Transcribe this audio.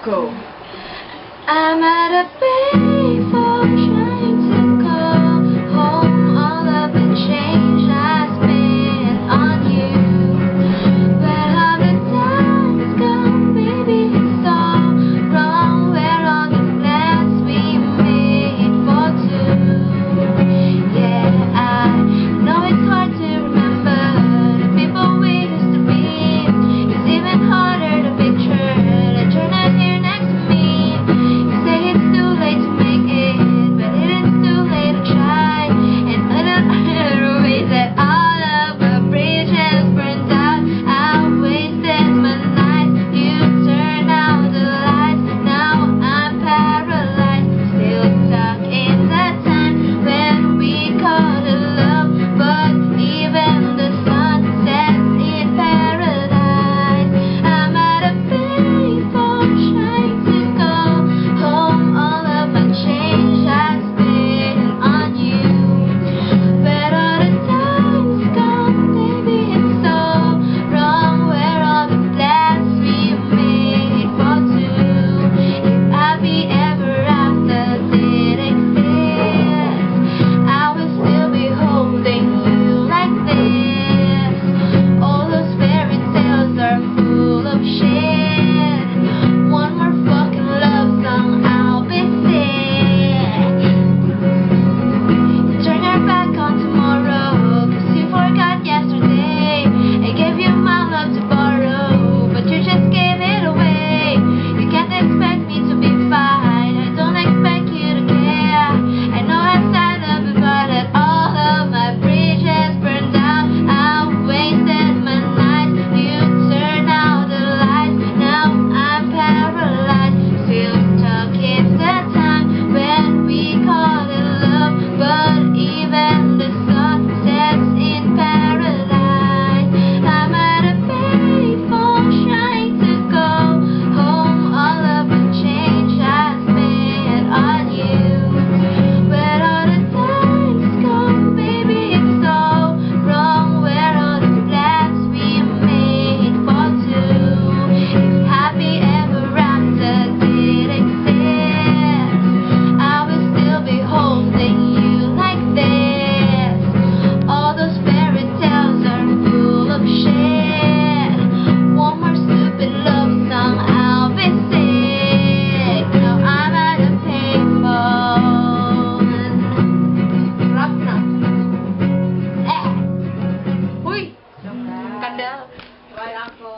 Go. I'm at a payphone trying to call home all of the change I spent on you. But all the time's gone, baby, it's all wrong. Where all the plans we made for two? Yeah, I know it's hard to remember the people we used to be. It's even harder to picture the turn out here next to me. You say it's too late to make it, but it is too late to try. And I don't ways that all of the bridges burned out. I wasted my nights, you turned out the lights. Now I'm paralyzed, still stuck in the time when we called it love. But even the sun sets in paradise. I'm at a payphone trying to go home all of my change I spent on you. But all the time's gone, baby, it's so wrong. Where all the plans we made for two? If happy ever after did exist, I would still be holding you like this. All those fairy tales are full of shit. One more fucking love song, I'll be sick. Turn your back on tomorrow, 'cause you forgot yesterday. I gave you my love to borrow, but you just gave it away. You can't expect me to be fine, I don't expect you to care. I know I said up about it, all of my bridges burned down. I wasted my nights, you turned out the lights. Now I'm paralyzed, still stuck in the time when we called it love. But even the sun sets in paradise. I'm at a payphone trying to go home all of the change I spent on you. But all the time's gone, baby, it's all wrong. Where all the plans we made for two? If happy ever after did exist, I would still be holding you like this. All those fairy tales are full of shit. One more stupid love song, I'll be sick. Now I'm at a payphone. Rock na. Huy! Ganda. Try ako.